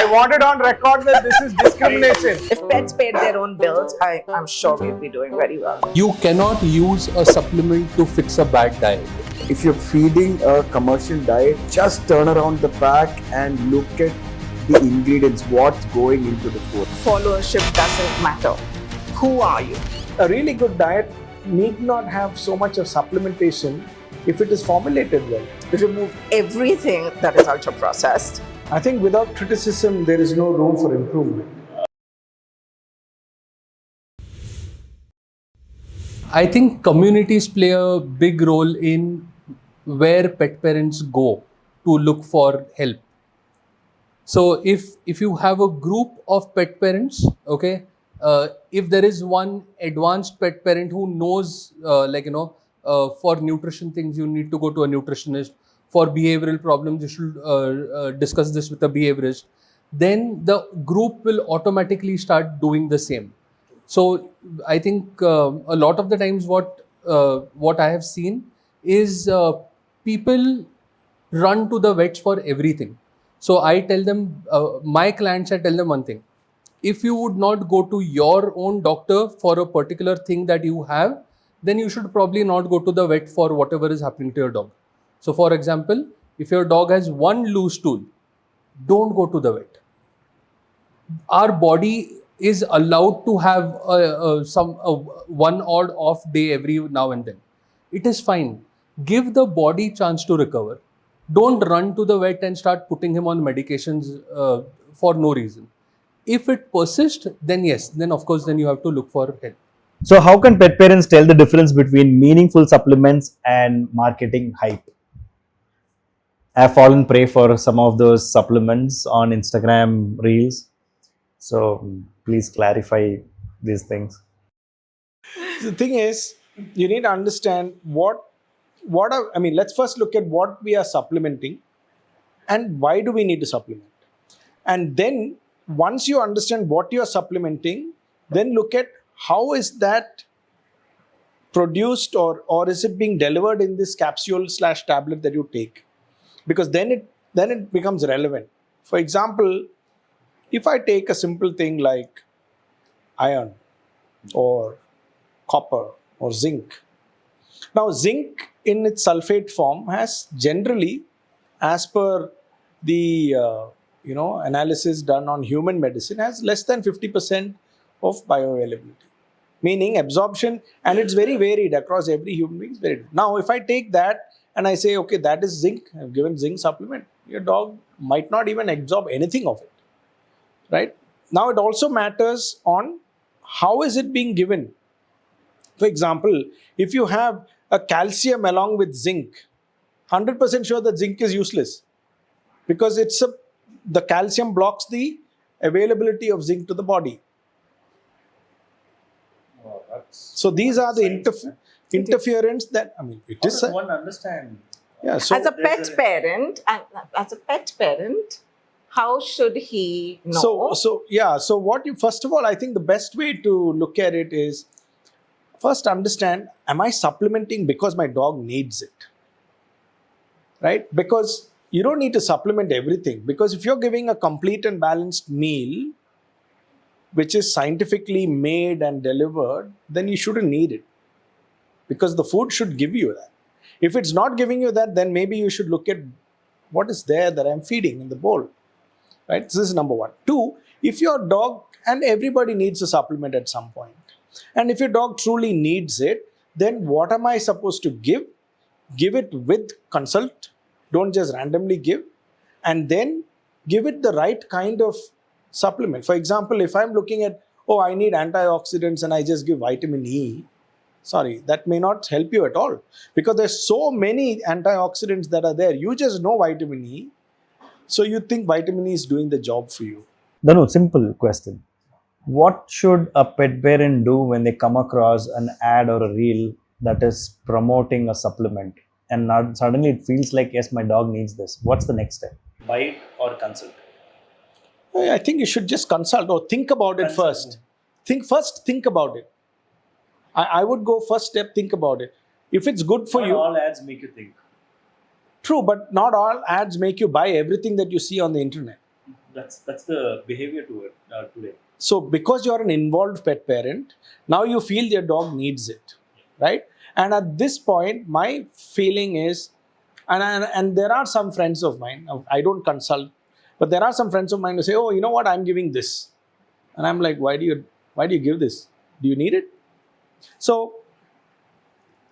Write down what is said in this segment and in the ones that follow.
I want it on record that this is discrimination. If pets paid their own bills, I'm sure we'd be doing very well. You cannot use a supplement to fix a bad diet. If you're feeding a commercial diet, just turn around the pack and look at the ingredients, what's going into the food. Followership doesn't matter. Who are you? A really good diet need not have so much of supplementation if it is formulated well. Remove everything that is ultra processed. I think without criticism, there is no room for improvement. I think communities play a big role in where pet parents go to look for help. So if you have a group of pet parents, okay, if there is one advanced pet parent who knows, for nutrition things, you need to go to a nutritionist. For behavioral problems, you should discuss this with a behaviorist. Then the group will automatically start doing the same. So I think a lot of the times what I have seen is people run to the vets for everything. So I tell them, my clients, I tell them one thing. If you would not go to your own doctor for a particular thing that you have, then you should probably not go to the vet for whatever is happening to your dog. So for example, if your dog has one loose stool, don't go to the vet. Our body is allowed to have one odd off day every now and then. It is fine. Give the body chance to recover. Don't run to the vet and start putting him on medications for no reason. If it persists, then yes, then of course, then you have to look for help. So how can pet parents tell the difference between meaningful supplements and marketing hype? I've fallen prey for some of those supplements on Instagram Reels. So please clarify these things. The thing is, you need to understand let's first look at what we are supplementing and why do we need to supplement. And then once you understand what you are supplementing, then look at how is that produced or is it being delivered in this capsule/tablet that you take. Because then it becomes relevant. For example, if I take a simple thing like iron or copper or zinc. Now, zinc in its sulfate form has generally, as per the analysis done on human medicine, has less than 50% of bioavailability. Meaning absorption, and it's very varied across every human being. It's very different. Now, if I take that and I say, okay, that is zinc, I've given zinc supplement, your dog might not even absorb anything of it, right? Now, it also matters on how is it being given. For example, if you have a calcium along with zinc, 100% sure that zinc is useless because the calcium blocks the availability of zinc to the body. So these are the interference that, it is. How does one understand? Yeah, so As a pet parent, how should he know? So what you, first of all, I think the best way to look at it is first understand, am I supplementing because my dog needs it? Right? Because you don't need to supplement everything. Because if you're giving a complete and balanced meal, which is scientifically made and delivered, then you shouldn't need it. Because the food should give you that. If it's not giving you that, then maybe you should look at what is there that I'm feeding in the bowl. Right? So this is number one. Two, if your dog, and everybody needs a supplement at some point, and if your dog truly needs it, then what am I supposed to give? Give it with consult. Don't just randomly give. And then give it the right kind of supplement. For example, if I'm looking at, I need antioxidants and I just give vitamin E, sorry, that may not help you at all. Because there's so many antioxidants that are there. You just know vitamin E. So you think vitamin E is doing the job for you. No, simple question. What should a pet parent do when they come across an ad or a reel that is promoting a supplement and now suddenly it feels like, yes, my dog needs this? What's the next step? Buy it or consult? I think you should just consult or think about it first. Think about it. I would go first step, think about it. If it's good for you. Not all ads make you think. True, but not all ads make you buy everything that you see on the internet. That's the behavior to it today. So because you're an involved pet parent, now you feel your dog needs it, right? And at this point, my feeling is, and there are some friends of mine, I don't consult, but there are some friends of mine who say, oh, you know what, I'm giving this. And I'm like, why do you give this? Do you need it? So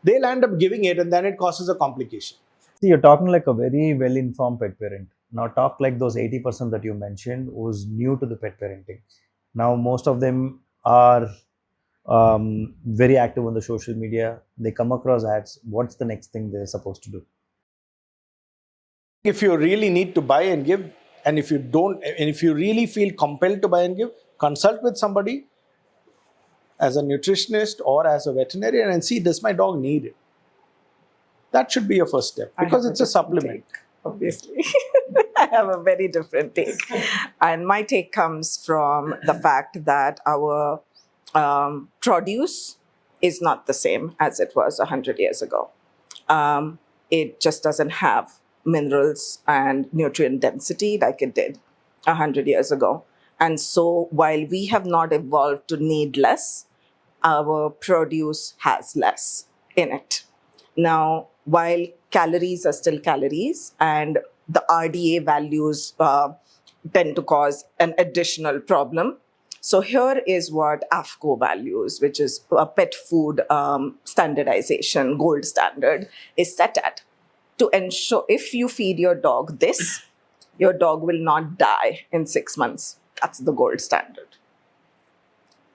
they'll end up giving it, and then it causes a complication. See, you're talking like a very well informed pet parent. Now, talk like those 80% that you mentioned who's new to the pet parenting. Now, most of them are very active on the social media. They come across ads. What's the next thing they're supposed to do? If you really need to buy and give, and if you don't, and if you really feel compelled to buy and give, consult with somebody as a nutritionist or as a veterinarian and see, does my dog need it? That should be your first step, because it's a supplement. Obviously. I have a very different take. And my take comes from the fact that our produce is not the same as it was 100 years ago. It just doesn't have minerals and nutrient density like it did 100 years ago. And so while we have not evolved to need less, our produce has less in it. Now, while calories are still calories and the RDA values tend to cause an additional problem. So here is what AFCO values, which is a pet food standardization, gold standard, is set at. To ensure if you feed your dog this, your dog will not die in 6 months. That's the gold standard.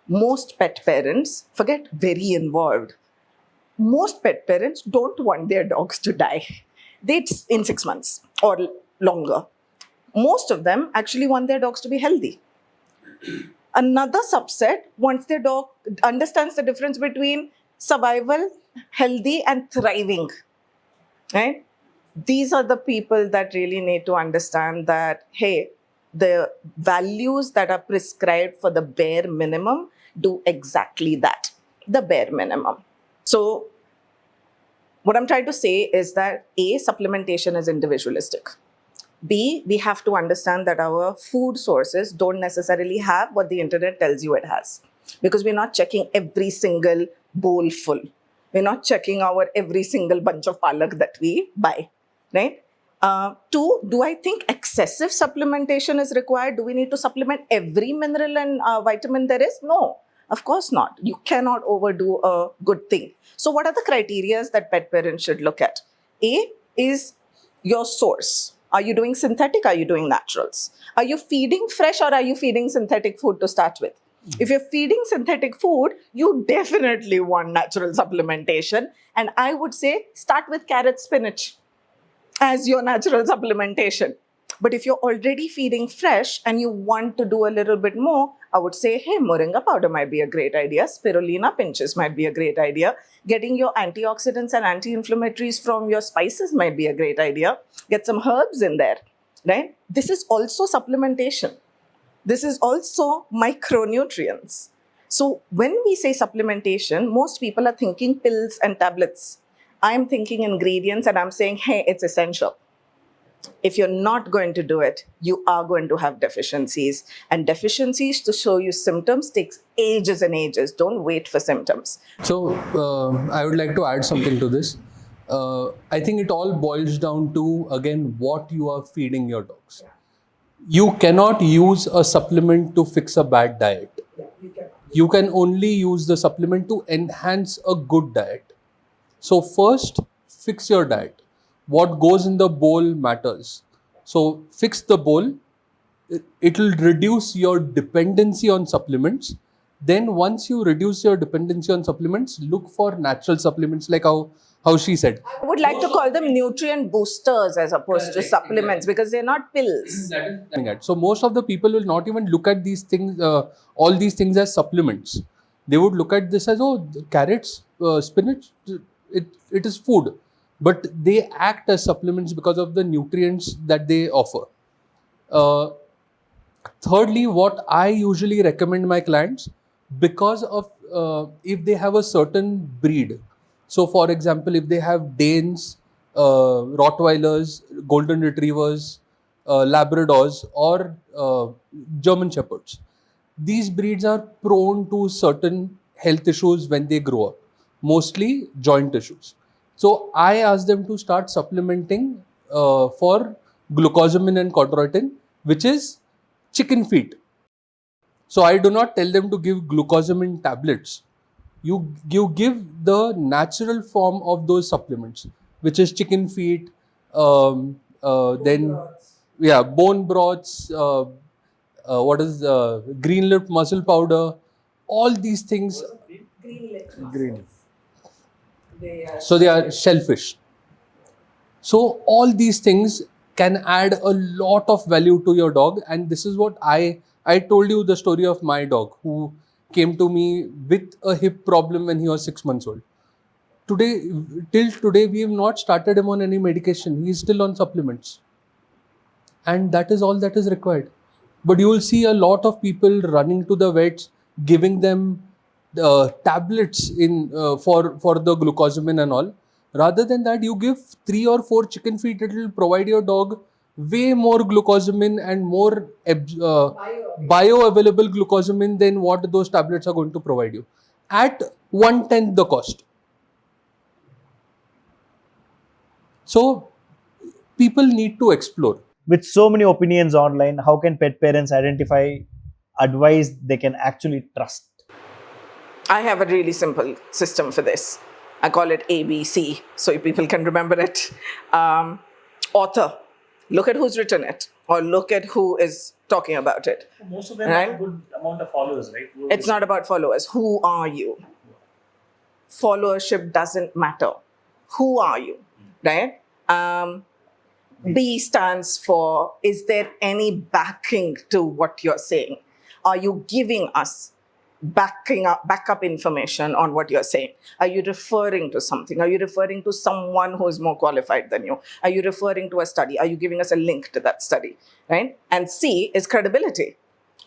Most pet parents, forget very involved, most pet parents don't want their dogs to die in 6 months or longer. Most of them actually want their dogs to be healthy. Another subset wants their dog, understands the difference between survival, healthy, and thriving. Right? These are the people that really need to understand that, hey, the values that are prescribed for the bare minimum do exactly that, the bare minimum. So what I'm trying to say is that A, supplementation is individualistic. B, we have to understand that our food sources don't necessarily have what the internet tells you it has, because we're not checking every single bowl full. We're not checking our every single bunch of palak that we buy, right? Two, do I think excessive supplementation is required? Do we need to supplement every mineral and vitamin there is? No, of course not. You cannot overdo a good thing. So what are the criteria that pet parents should look at? A is your source. Are you doing synthetic? Are you doing naturals? Are you feeding fresh or are you feeding synthetic food to start with? If you're feeding synthetic food, you definitely want natural supplementation. And I would say start with carrot spinach as your natural supplementation. But if you're already feeding fresh and you want to do a little bit more, I would say, hey, moringa powder might be a great idea. Spirulina pinches might be a great idea. Getting your antioxidants and anti-inflammatories from your spices might be a great idea. Get some herbs in there, right? This is also supplementation. This is also micronutrients. So when we say supplementation, most people are thinking pills and tablets. I'm thinking ingredients and I'm saying, hey, it's essential. If you're not going to do it, you are going to have deficiencies. And deficiencies to show you symptoms takes ages and ages. Don't wait for symptoms. So I would like to add something to this. I think it all boils down to, again, what you are feeding your dogs. You cannot use a supplement to fix a bad diet. You can only use the supplement to enhance a good diet. So first, fix your diet. What goes in the bowl matters. So fix the bowl. It will reduce your dependency on supplements. Then once you reduce your dependency on supplements, look for natural supplements like how she said. I would like to call them nutrient boosters as opposed to supplements because they're not pills. So most of the people will not even look at these things, all these things as supplements. They would look at this as, oh, carrots, spinach, it is food. But they act as supplements because of the nutrients that they offer. Thirdly, what I usually recommend my clients, because of if they have a certain breed. So for example, if they have Danes, Rottweilers, Golden Retrievers, Labradors or German Shepherds. These breeds are prone to certain health issues when they grow up, mostly joint issues. So I asked them to start supplementing for glucosamine and chondroitin, which is chicken feet. So I do not tell them to give glucosamine tablets. You give the natural form of those supplements, which is chicken feet, then yeah, bone broths, what is green lip mussel powder, all these things. Green. So they are shellfish. So all these things can add a lot of value to your dog, and this is what I told you the story of my dog who came to me with a hip problem when he was 6 months old. Till today, we have not started him on any medication. He is still on supplements, and that is all that is required. But you will see a lot of people running to the vets, giving them tablets in for the glucosamine and all. Rather than that, you give 3 or 4 chicken feet. It will provide your dog way more glucosamine and more bioavailable glucosamine than what those tablets are going to provide you at 1/10 the cost. So people need to explore. With so many opinions online, how can pet parents identify advice they can actually trust? I have a really simple system for this. I call it ABC, so people can remember it. Author, look at who's written it, or look at who is talking about it. Most of them Right? have a good amount of followers, right? It's not about followers. Who are you? Followership doesn't matter. Who are you? Right? B stands for, is there any backing to what you're saying? Are you giving us backup information on what you're saying? Are you referring to something? Are you referring to someone who is more qualified than you? Are you referring to a study? Are you giving us a link to that study? Right? And C is credibility.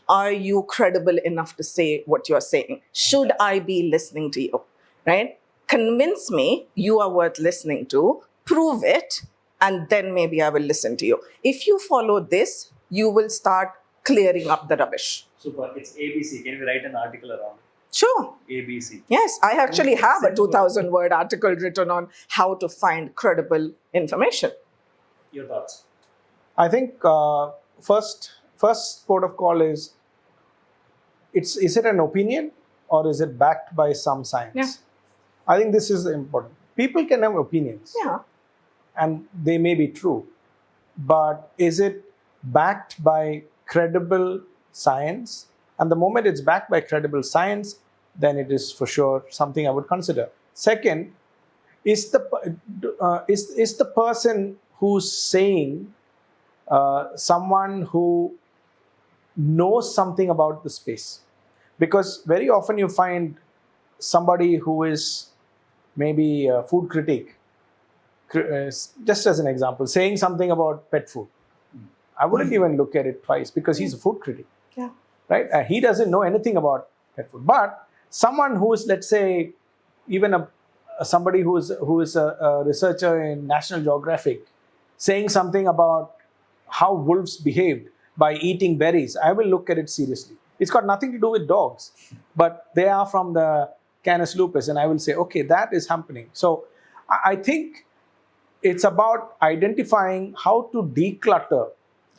Are you credible enough to say what you're saying? Should I be listening to you? Right? Convince me you are worth listening to, prove it, and then maybe I will listen to you. If you follow this, you will start clearing up the rubbish. Super. It's ABC. Can we write an article around Sure. ABC? Yes, I actually have a 2,000-word article written on how to find credible information. Your thoughts? I think first port of call is it an opinion or is it backed by some science? Yeah. I think this is important. People can have opinions. Yeah. And they may be true, but is it backed by credible science? And the moment it's backed by credible science, then it is for sure something I would consider. Second, is the person who's saying someone who knows something about the space? Because very often you find somebody who is maybe a food critic, just as an example, saying something about pet food. I wouldn't even look at it twice because he's a food critic. Yeah. Right? He doesn't know anything about pet food. But someone who is, let's say, even somebody who is a researcher in National Geographic, saying something about how wolves behaved by eating berries, I will look at it seriously. It's got nothing to do with dogs, but they are from the Canis lupus, and I will say, okay, that is happening. So I think it's about identifying how to declutter.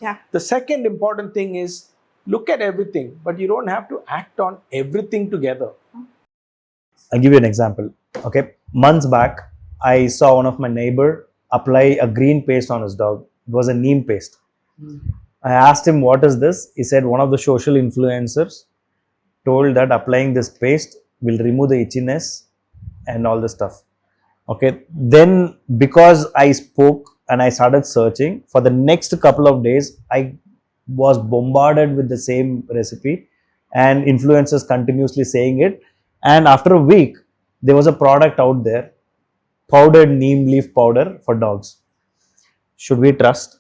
Yeah. The second important thing is look at everything, but you don't have to act on everything together. I'll give you an example. Okay, months back, I saw one of my neighbor apply a green paste on his dog. It was a neem paste. I asked him, what is this? He said one of the social influencers told that applying this paste will remove the itchiness and all the stuff. Okay, then because I spoke and I started searching, for the next couple of days, I was bombarded with the same recipe and influencers continuously saying it. And after a week, there was a product out there, powdered neem leaf powder for dogs. Should we trust?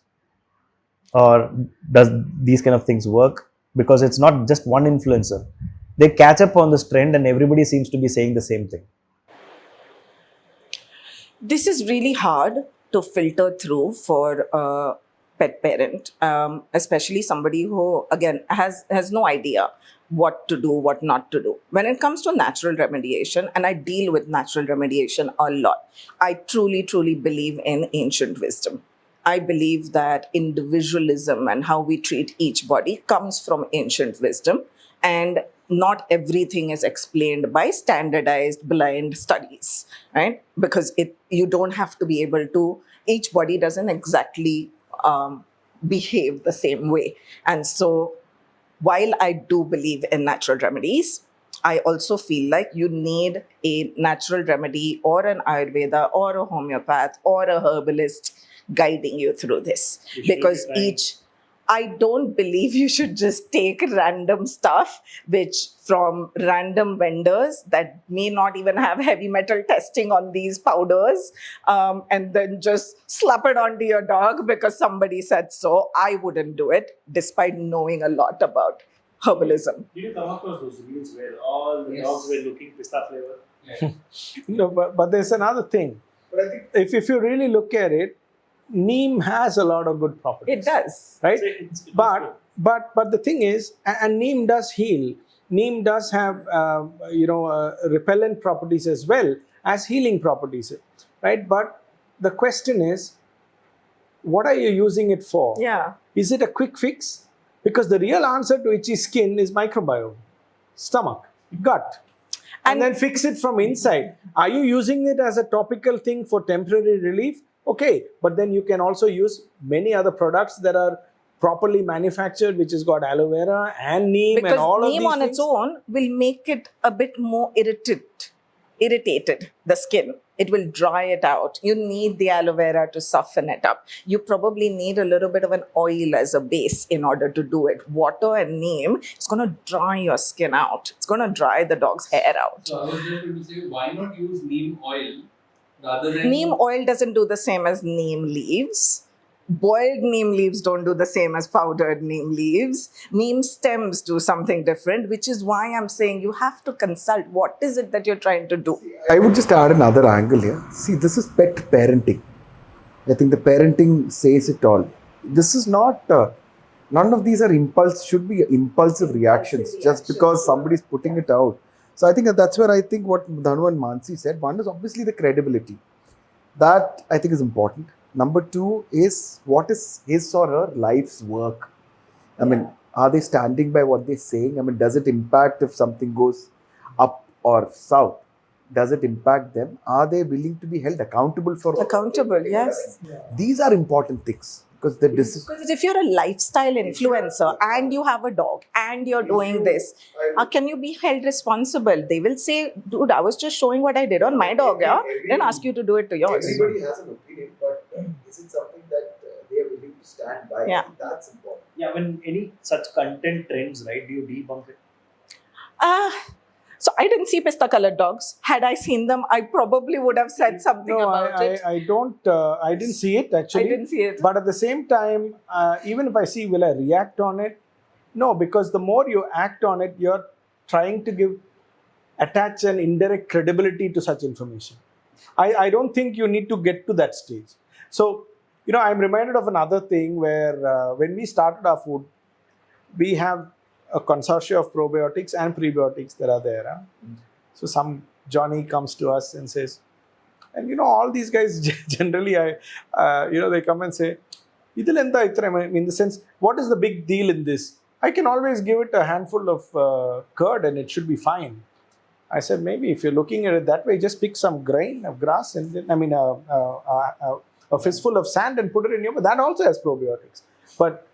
Or does these kind of things work? Because it's not just one influencer. They catch up on this trend and everybody seems to be saying the same thing. This is really hard to filter through for pet parent, especially somebody who, again, has no idea what to do, what not to do. When it comes to natural remediation, and I deal with natural remediation a lot, I truly, truly believe in ancient wisdom. I believe that individualism and how we treat each body comes from ancient wisdom, and not everything is explained by standardized blind studies, right? Because you don't have to be able to, each body doesn't exactly behave the same way. And so, while I do believe in natural remedies, I also feel like you need a natural remedy or an Ayurveda or a homeopath or a herbalist guiding you through this. You should Because be trying. I don't believe you should just take random stuff which from random vendors that may not even have heavy metal testing on these powders, and then just slap it onto your dog because somebody said so. I wouldn't do it despite knowing a lot about herbalism. Did you come across those reels where all the Yes. dogs were looking pista flavor? No, but there's another thing. But I think If you really look at it, neem has a lot of good properties. It does. Right? So it's But the thing is, and neem does heal. Neem does have repellent properties as well as healing properties, right? But the question is, what are you using it for? Yeah. Is it a quick fix? Because the real answer to itchy skin is microbiome, stomach, gut, and then fix it from inside. Are you using it as a topical thing for temporary relief? Okay, but then you can also use many other products that are properly manufactured, which has got aloe vera and neem and Because all of neem these on things. its own will make it a bit more irritated, the skin. It will dry it out. You need the aloe vera to soften it up. You probably need a little bit of an oil as a base in order to do it. Water and neem is going to dry your skin out. It's going to dry the dog's hair out. So I was just going to say, why not use neem oil rather than Neem oil doesn't do the same as neem leaves. Boiled neem leaves don't do the same as powdered neem leaves. Neem stems do something different, which is why I'm saying you have to consult what is it that you're trying to do. I would just add another angle here. See, this is pet parenting. I think the parenting says it all. This is not, none of these are should be impulsive reactions just because somebody's putting it out. So I think that's where I think what Dhanu and Mansi said. One is obviously the credibility. That I think is important. Number two is what is his or her life's work. I mean, are they standing by what they're saying? I mean, does it impact if something goes up or south? Does it impact them? Are they willing to be held accountable for Accountable, yes. These are important things because the decision. Because if you're a lifestyle influencer and you have a dog and you're doing this, can you be held responsible? They will say, dude, I was just showing what I did on my dog, yeah? Then ask you to do it to yours. Everybody has an opinion, but is it something that they are willing to stand by? Yeah. That's important. Yeah, when any such content trends, right, do you debunk it? So I didn't see pista-colored dogs. Had I seen them, I probably would have said something No, about it. I don't. I didn't see it actually. I didn't see it. But at the same time, even if I see, will I react on it? No, because the more you act on it, you're trying to attach an indirect credibility to such information. I don't think you need to get to that stage. So, I'm reminded of another thing where when we started our food, we have a consortium of probiotics and prebiotics that are there. So some Johnny comes to us and says, and all these guys generally, they come and say, "Idil in the sense, what is the big deal in this? I can always give it a handful of curd and it should be fine." I said, maybe if you're looking at it that way, just pick some grain of grass and then, a fistful of sand and put it in your mouth. That also has probiotics. But,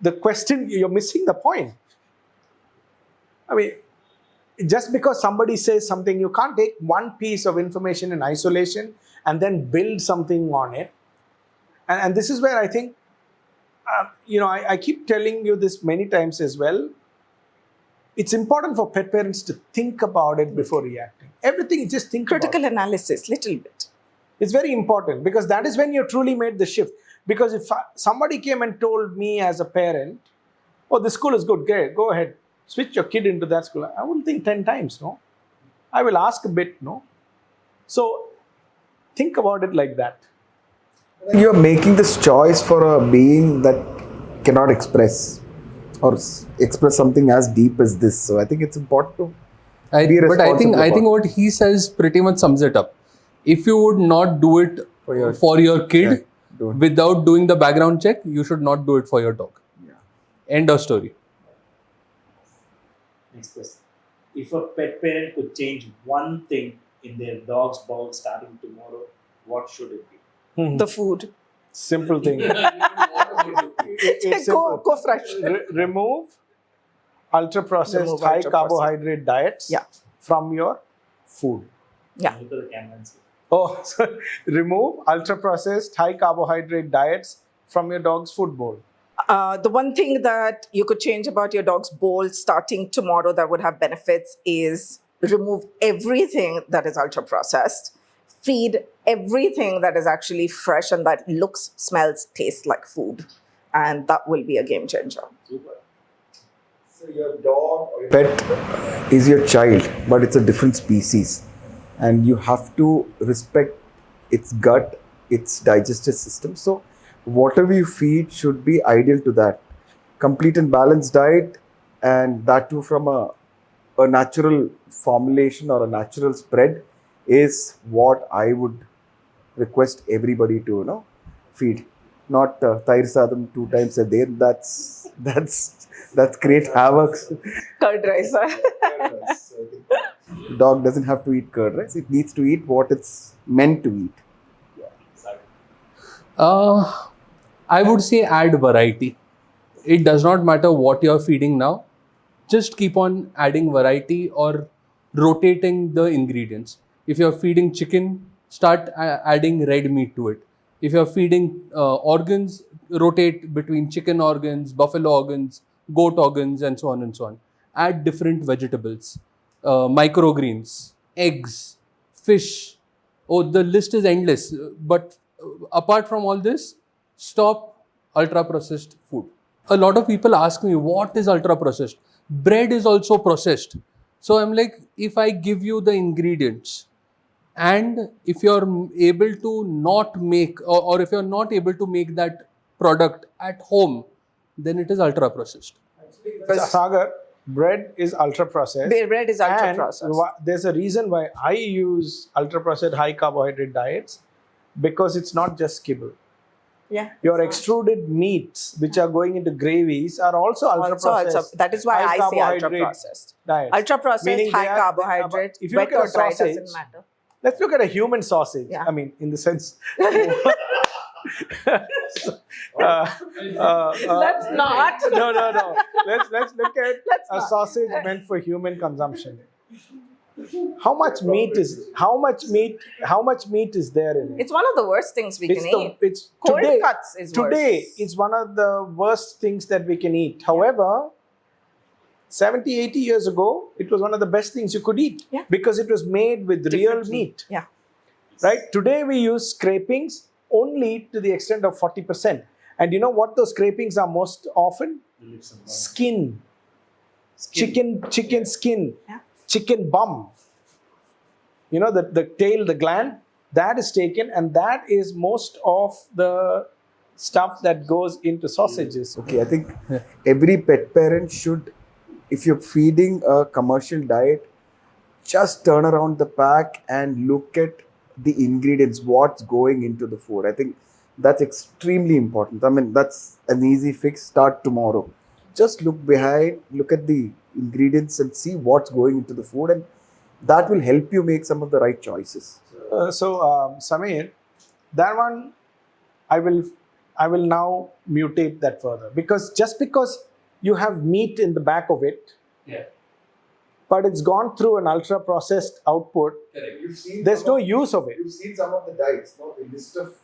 the question, you're missing the point. I mean, just because somebody says something, you can't take one piece of information in isolation and then build something on it. And this is where I think, I keep telling you this many times as well. It's important for pet parents to think about it before reacting. Everything, just think about it. Critical analysis, little bit. It's very important because that is when you truly made the shift. Because if somebody came and told me as a parent, "Oh, this school is good, great, go ahead, switch your kid into that school," I will think 10 times, no? I will ask a bit, no? So think about it like that. You're making this choice for a being that cannot express or express something as deep as this. So I think it's important to be But I think responsible what he says pretty much sums it up. If you would not do it for your kid Yeah, don't. without doing the background check, you should not do it for your dog. End of story. Next question. If a pet parent could change one thing in their dog's bowl starting tomorrow, what should it be? The food. Simple thing. It's simple. Go fresh. Remove ultra-processed, Remove ultra-processed. high-carbohydrate diets Yeah. from your food. Yeah. Look at the camera and see. Oh, so remove ultra-processed, high-carbohydrate diets from your dog's food bowl. The one thing that you could change about your dog's bowl starting tomorrow that would have benefits is remove everything that is ultra processed, feed everything that is actually fresh and that looks, smells, tastes like food. And that will be a game changer. Super. So your dog or your pet is your child, but it's a different species. And you have to respect its gut, its digestive system. So whatever you feed should be ideal to that. Complete and balanced diet, and that too from a natural formulation or a natural spread is what I would request everybody to feed. Not thair sadam 2 times a day. That's create havoc. Curd rice. Dog doesn't have to eat curd rice. It needs to eat what it's meant to eat. I would say add variety. It does not matter what you're feeding now. Just keep on adding variety or rotating the ingredients. If you're feeding chicken, start adding red meat to it. If you're feeding organs, rotate between chicken organs, buffalo organs, goat organs, and so on and so on. Add different vegetables, microgreens, eggs, fish. Oh, the list is endless. But apart from all this, stop ultra processed food. A lot of people ask me, what is ultra processed? Bread is also processed. So I'm like, if I give you the ingredients and if you're able to not make or if you're not able to make that product at home, then it is ultra processed. Sagar, bread is ultra-processed. Bread is ultra And processed. there's a reason why I use ultra-processed, high-carbohydrate diets, because it's not just kibble. Yeah. Your extruded meats, which are going into gravies, are also ultra-processed. That is why I say ultra high-carbohydrate processed. diets. Ultra processed, Meaning they high are- carbohydrate, if you wet look at or a dry sausage, doesn't matter. Let's look at a human sausage. Yeah. I mean, in the sense. Let's not. No. Let's look at Let's a not. sausage meant for human consumption. How much meat is there in it? It's one of the worst things we can eat. It's Cold today, cuts is today worse. it's one of the worst things that we can eat. However, 70, 80 years ago, it was one of the best things you could eat Yeah. because it was made with real Differently. meat. Yeah. Right? Today we use scrapings only to the extent of 40%. And you know what those scrapings are most often? The lips and mouth. Skin. Chicken skin. Yeah. Chicken bum. You know, the tail, the gland, that is taken, and that is most of the stuff that goes into sausages. Okay, I think every pet parent should, if you're feeding a commercial diet, just turn around the pack and look at the ingredients, what's going into the food. I think that's extremely important. I mean, that's an easy fix. Start tomorrow. Just look behind, look at the ingredients and see what's going into the food, and that will help you make some of the right choices. Samir, that one, I will now mutate that further, because just because you have meat in the back of it, Yeah. but it's gone through an ultra processed output, there's no use of it. You've seen some of the diets, no? The list of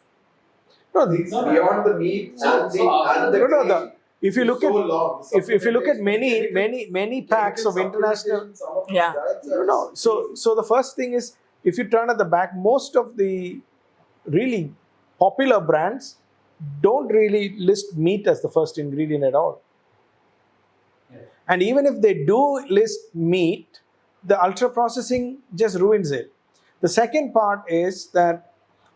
No, things beyond the meat and the no. If you look at long. if you look at many packs of international, Yeah. no. So the first thing is, if you turn at the back, most of the really popular brands don't really list meat as the first ingredient at all. And even if they do list meat, the ultra processing just ruins it. The second part is that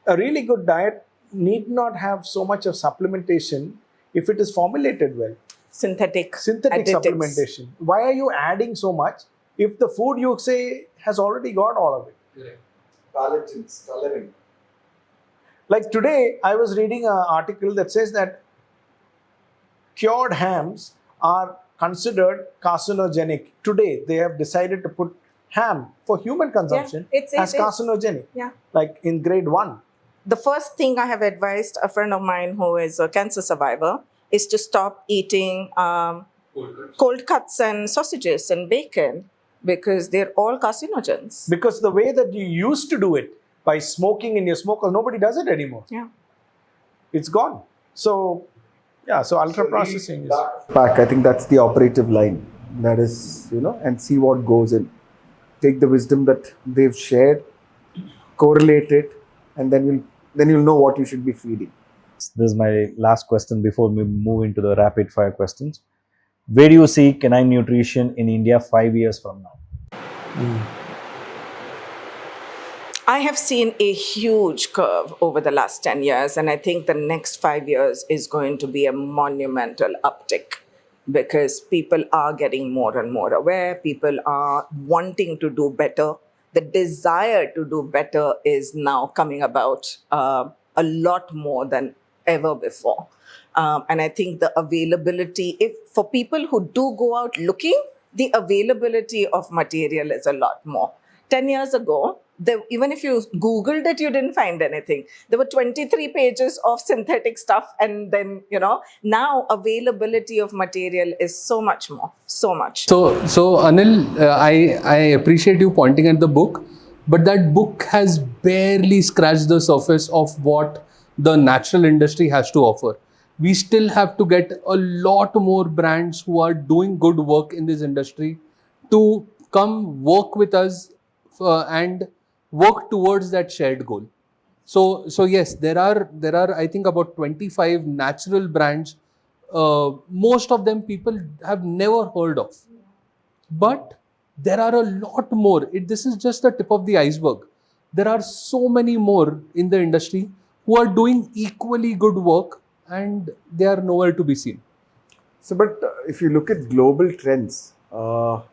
a really good diet need not have so much of supplementation if it is formulated well. Synthetic Synthetic additives. supplementation. Why are you adding so much if the food you say has already got all of it? Allergens, coloring. Like today, I was reading an article that says that cured hams are considered carcinogenic. Today, they have decided to put ham for human consumption as carcinogenic, like in grade 1. The first thing I have advised a friend of mine who is a cancer survivor is to stop eating cold cuts and sausages and bacon because they're all carcinogens. Because the way that you used to do it, by smoking in your smoker, nobody does it anymore. Yeah. It's gone. So, yeah, so ultra processing is. Pack, I think that's the operative line. That is, and see what goes in. Take the wisdom that they've shared, correlate it, and then you'll know what you should be feeding. This is my last question before we move into the rapid fire questions. Where do you see canine nutrition in India 5 years from now? I have seen a huge curve over the last 10 years, and I think the next 5 years is going to be a monumental uptick because people are getting more and more aware. People are wanting to do better. The desire to do better is now coming about a lot more than ever before. And I think the availability, for people who do go out looking, the availability of material is a lot more. 10 years ago, even if you Googled it, you didn't find anything. There were 23 pages of synthetic stuff. And then, now availability of material is so much more, so much. So Anil, I appreciate you pointing at the book, but that book has barely scratched the surface of what the natural industry has to offer. We still have to get a lot more brands who are doing good work in this industry to come work with us and work towards that shared goal. So yes, there are I think about 25 natural brands. Most of them people have never heard of, but there are a lot more. This is just the tip of the iceberg. There are so many more in the industry who are doing equally good work, and they are nowhere to be seen. So, but if you look at global trends, the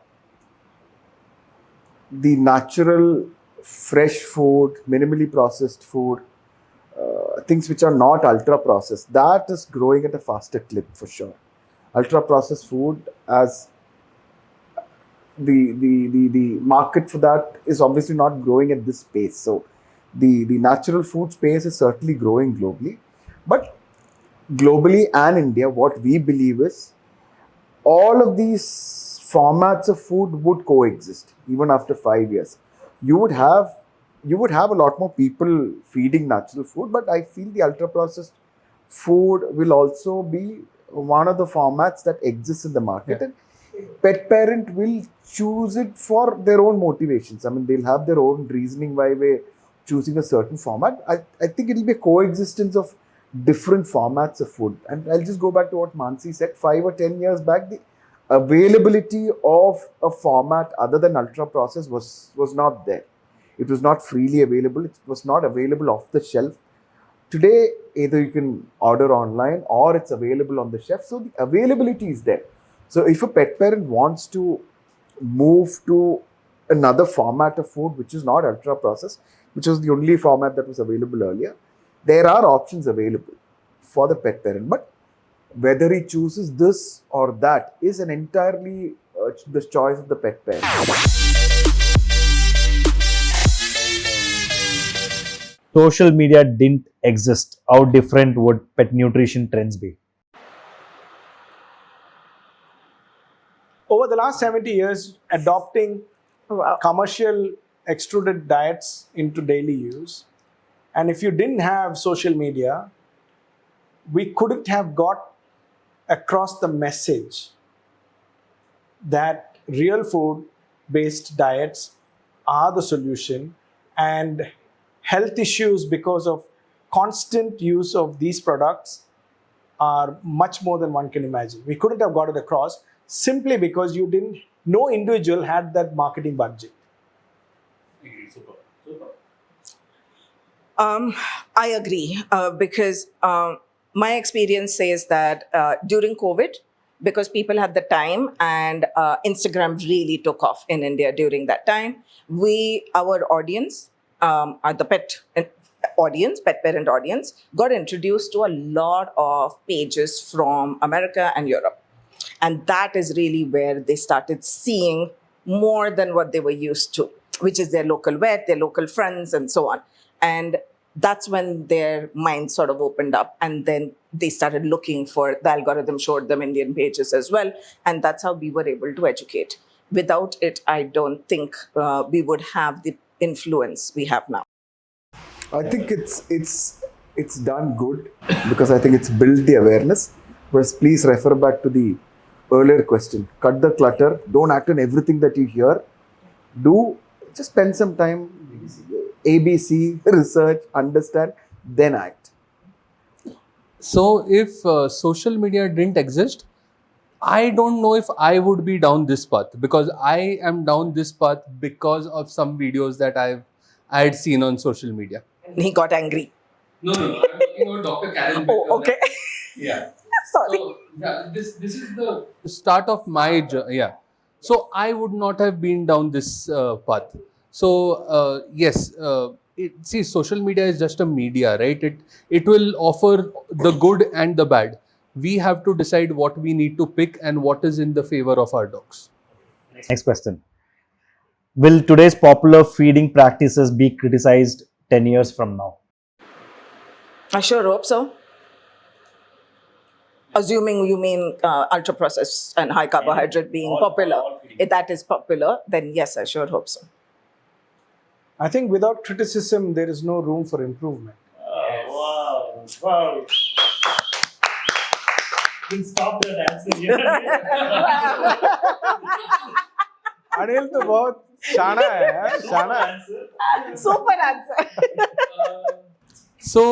natural fresh food, minimally processed food, things which are not ultra processed, that is growing at a faster clip for sure. Ultra processed food, as the market for that is obviously not growing at this pace. So the natural food space is certainly growing globally, but globally and India, what we believe is all of these formats of food would coexist even after 5 years. You would have a lot more people feeding natural food, but I feel the ultra processed food will also be one of the formats that exists in the market. Yeah. And pet parent will choose it for their own motivations. I mean, they'll have their own reasoning why we're choosing a certain format. I think it'll be a coexistence of different formats of food. And I'll just go back to what Mansi said. 5 or 10 years back, the availability of a format other than ultra processed was not there. It was not freely available. It was not available off the shelf. Today, either you can order online or it's available on the shelf. So the availability is there. So if a pet parent wants to move to another format of food which is not ultra processed, which was the only format that was available earlier, there are options available for the pet parent. But whether he chooses this or that is an entirely the choice of the pet parent. Social media didn't exist, how different would pet nutrition trends be? Over the last 70 years, adopting commercial extruded diets into daily use, and if you didn't have social media, we couldn't have got across the message that real food based diets are the solution, and health issues because of constant use of these products are much more than one can imagine. We couldn't have got it across simply because no individual had that marketing budget. Super. I agree because my experience says that during COVID, because people had the time and Instagram really took off in India during that time, our audience, are the pet parent audience, got introduced to a lot of pages from America and Europe. And that is really where they started seeing more than what they were used to, which is their local vet, their local friends, and so on. And that's when their mind sort of opened up. And then they started looking for, the algorithm showed them Indian pages as well. And that's how we were able to educate. Without it, I don't think we would have the influence we have now. I think it's done good because I think it's built the awareness. But please refer back to the earlier question. Cut the clutter. Don't act on everything that you hear. Just spend some time, ABC, research, understand, then act. So if social media didn't exist, I don't know if I would be down this path, because I am down this path because of some videos that I had seen on social media. And he got angry. No. I'm talking about Dr. Karen. Oh, okay. Yeah. Sorry. So yeah, this is the start of my journey. Yeah. So I would not have been down this path. So yes, see, social media is just a media, right? It will offer the good and the bad. We have to decide what we need to pick and what is in the favor of our dogs. Next question. Will today's popular feeding practices be criticized 10 years from now? I sure hope so. Assuming you mean ultra processed and high carbohydrate being popular, if that is popular, then yes, I sure hope so. I think without criticism, there is no room for improvement. Wow. We'll stop that answer here. Anil तो बहुत शाना है यार, शाना है. Super answer. So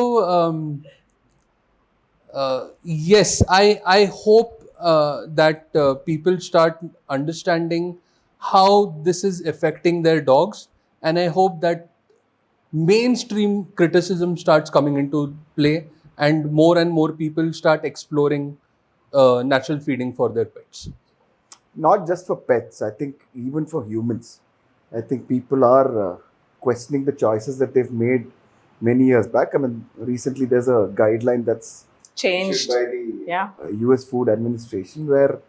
yes, I hope that people start understanding how this is affecting their dogs, and I hope that mainstream criticism starts coming into play, and more people start exploring natural feeding for their pets. Not just for pets, I think even for humans. I think people are questioning the choices that they've made many years back. I mean, recently there's a guideline that's Changed. issued by the Yeah. US Food Administration where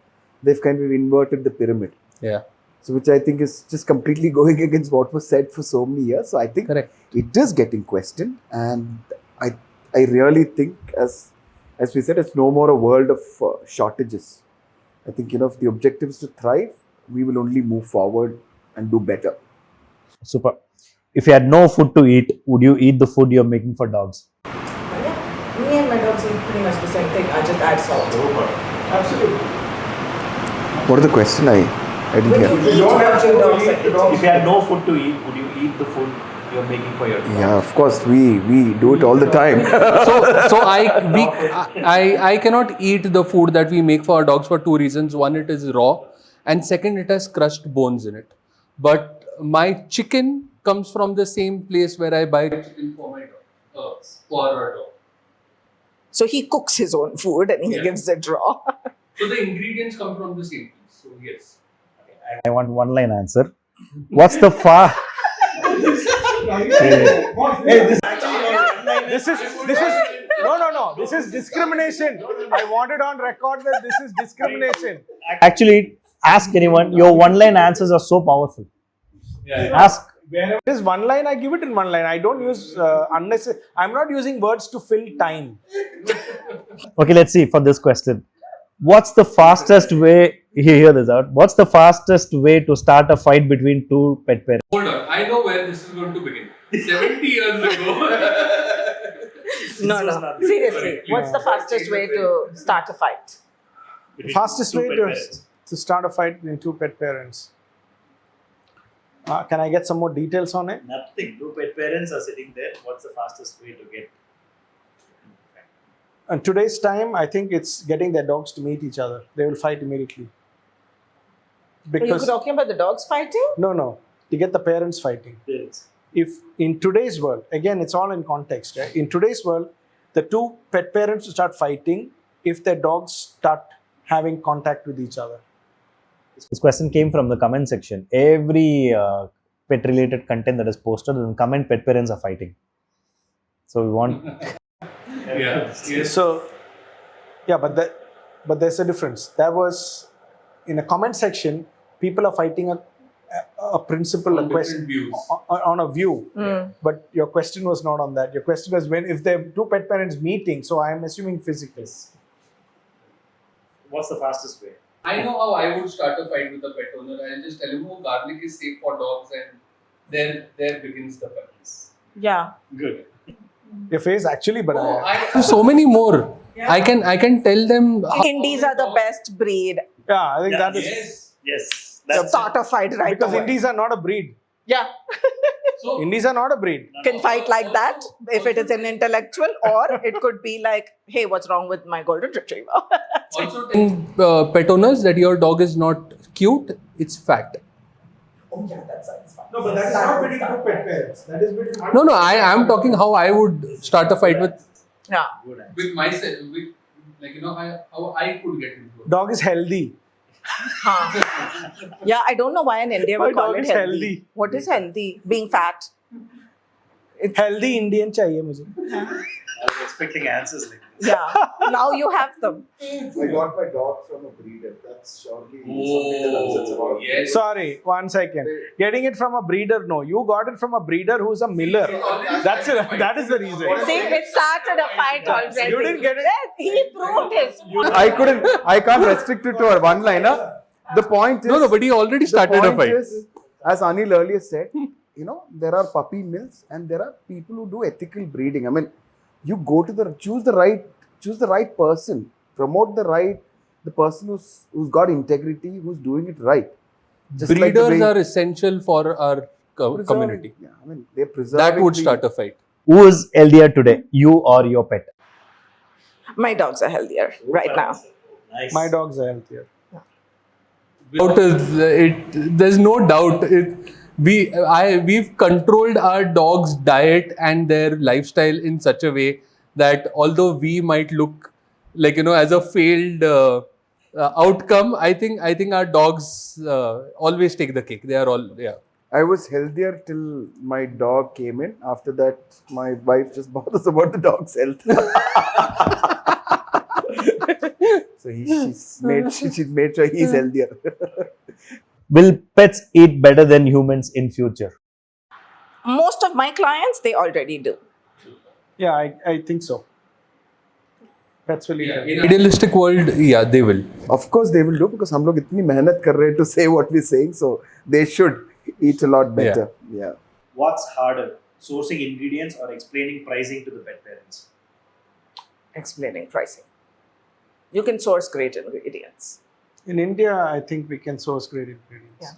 they've kind of inverted the pyramid. Yeah, So, which I think is just completely going against what was said for so many years. So, I think correct. it is getting questioned, and I really think, as we said, it's no more a world of shortages. I think if the objective is to thrive, we will only move forward and do better. Super. If you had no food to eat, would you eat the food you're making for dogs? Yeah. Me and my dogs eat pretty much the same thing. I just add salt. Absolutely. What is the question? I didn't When hear. you eat what your dogs eat. If you had no food to eat, would you eat the food you're making for your dog? Yeah, of course, we do it all the time. So I cannot eat the food that we make for our dogs for two reasons. One, it is raw, and second, it has crushed bones in it. But my chicken comes from the same place where I buy chicken for my dog, for our dog. So he cooks his own food and he Yeah. gives it raw. So the ingredients come from the same place. So yes. I want one line answer. What's the This is no. This is discrimination. I want it on record that this is discrimination. Actually, ask anyone. Your one line answers are so powerful. Yeah. Ask. Wherever it is one line, I give it in one line. I don't use unnecessary. I'm not using words to fill time. Okay, let's see for this question. What's the fastest way? You hear this out. What's the fastest way to start a fight between two pet parents? Hold on. I know where this is going to begin. 70 years ago. No. Seriously. What's the fastest way to start a fight? Between Fastest two way pet to parents. start a fight between two pet parents. Can I get some more details on it? Nothing. Two pet parents are sitting there. What's the fastest way to get? In today's time, I think it's getting their dogs to meet each other. They will fight immediately. Are you Because talking about the dogs fighting? no, to get the parents fighting. Parents. if in today's world, again, it's all in context, right? In today's world, the two pet parents start fighting if their dogs start having contact with each other. This question came from the comment section. Every pet related content that is posted, in comment, pet parents are fighting. So we want. Yeah. Yes. So, yeah, but there's a difference. There was, in a comment section, people are fighting a principle, a question Views. on a view. But your question was not on that. Your question was if there are two pet parents meeting. So I'm assuming physical. What's the fastest way? I know how I would start a fight with a pet owner. I'll just tell him, oh, garlic is safe for dogs, and there begins the fight. Yeah. Good. Your face actually, but Oh, I have so many more. Yeah. I can tell them. Indies are the best breed. yeah, I think Yeah, that is Yes. That's Start a fight right because away. Indies are not a breed. Yeah. So Indies are not a breed. Can fight like that if it is an intellectual, or it could be like, hey, what's wrong with my golden retriever? also tell pet owners that your dog is not cute; it's fat. Oh yeah, that sounds fun. No, but that's not between two pet parents. That is between one. No, I am talking how I would start a fight with Yeah. good answer. myself. With how I could get into it. Dog is healthy. Yeah, I don't know why in India My we call dog it is healthy. healthy. What is healthy? Being fat. Healthy Indian चाहिए मुझे. I was expecting answers like this. Yeah. Now you have them. I got my dog from a breeder. That's surely something that upsets a lot of yes. Sorry, 1 second. Getting it from a breeder, no. You got it from a breeder who's a miller. That's it. That is the reason. See, it started a fight already. You didn't get it. Yes, he proved his point. I can't restrict it to a one liner. The point is. No, but he already started a fight. Is, as Anil earlier said, there are puppy mills and there are people who do ethical breeding. I mean, you go to choose the right person, promote the person who's got integrity, who's doing it right. Just like the Breeders way- are essential for our preserving- community. Yeah, I mean, they're preserving. That would the- start a fight. Who is healthier today, you or your pet? My dogs are healthier right now. Nice. My dogs are healthier. There's no doubt. We've controlled our dog's diet and their lifestyle in such a way that although we might look like as a failed outcome, I think our dogs always take the cake. They are all I was healthier till my dog came in. After that, my wife just bothers about the dog's health. So she's made sure he's healthier. Will pets eat better than humans in future? Most of my clients, they already do. Yeah, I think so. Pets will eat it. in an idealistic world. Yeah, they will. Of course they will do because हम लोग इतनी मेहनत कर रहे हैं to say what we're saying, so they should eat a lot better. Yeah. What's harder, sourcing ingredients or explaining pricing to the pet parents? Explaining pricing. You can source great ingredients. In India, I think we can source great ingredients. Yeah.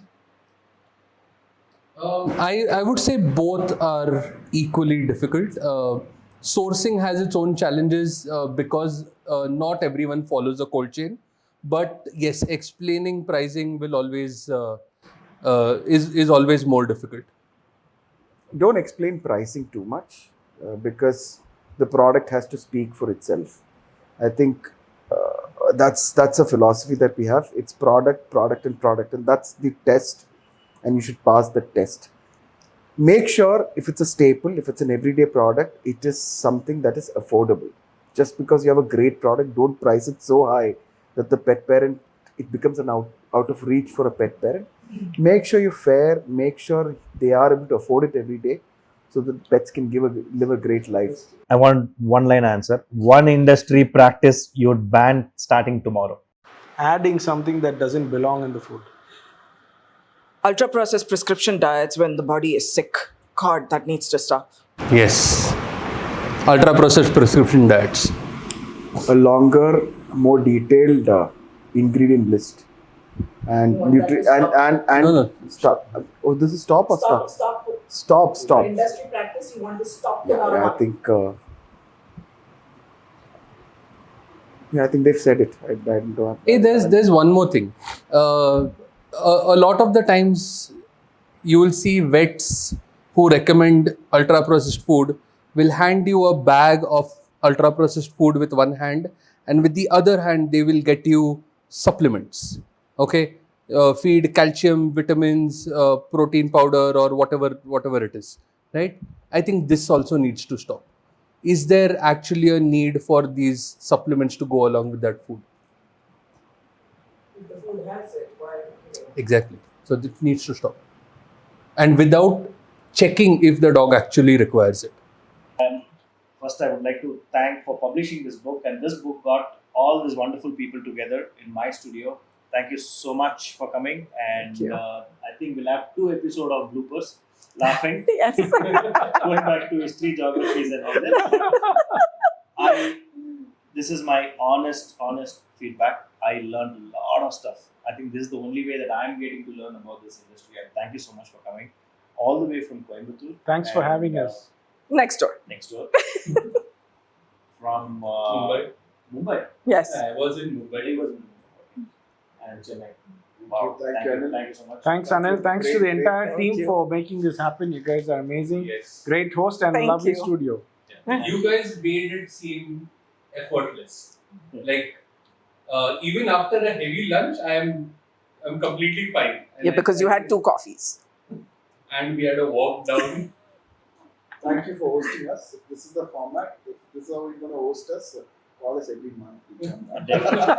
I would say both are equally difficult. Sourcing has its own challenges because not everyone follows a cold chain. But yes, explaining pricing will always is always more difficult. Don't explain pricing too much because the product has to speak for itself. I think that's a philosophy that we have. It's product, and that's the test, and you should pass the test. Make sure if it's a staple, if it's an everyday product, it is something that is affordable. Just because you have a great product, don't price it so high that the pet parent, it becomes an out of reach for a pet parent. Make sure you're fair, make sure they are able to afford it every day so that pets can live a great life. I want one line answer. One industry practice you'd ban starting tomorrow. Adding something that doesn't belong in the food. Ultra processed prescription diets when the body is sick. God, that needs to stop. Yes, ultra processed prescription diets. A longer, more detailed ingredient list. And No. stop. Oh, this is stop or stop? Stop. Industry practice, you want to stop Yeah, I think. I think they've said it. I don't have. Hey, there's one more thing. A lot of the times you will see vets who recommend ultra processed food will hand you a bag of ultra processed food with one hand, and with the other hand they will get you supplements. Okay, feed calcium, vitamins, protein powder, or whatever it is. Right? I think this also needs to stop. Is there actually a need for these supplements to go along with that food? The food has it. Why? Exactly. So it needs to stop. And without checking if the dog actually requires it. First, I would like to thank for publishing this book, and this book got all these wonderful people together in my studio. Thank you so much for coming, and you. I think we'll have 2 episodes of bloopers, laughing, Yes. going back to history, geographies, and all that. This is my honest feedback. I learned a lot of stuff. I think this is the only way that I'm getting to learn about this industry. And thank you so much for coming all the way from Coimbatore. Thanks for And, having us. Next door. Next door. From Mumbai. Mumbai. Yes. I was in Mumbai. Reddy was in Mumbai. And Chennai. Wow. Thank you, Anil. Thank you so much. Thanks, Anil. Thanks to the Great, entire Thank team you. for making this happen. You guys are amazing. Yes. Great host and Thank lovely you. studio. You guys made it seem effortless. Like even after a heavy lunch, I'm completely fine. And Yeah, because you had 2 coffees. and we had a walk down. Thank you for hosting us. If this is the format, if this is how you're going to host us, call us every month. Definitely.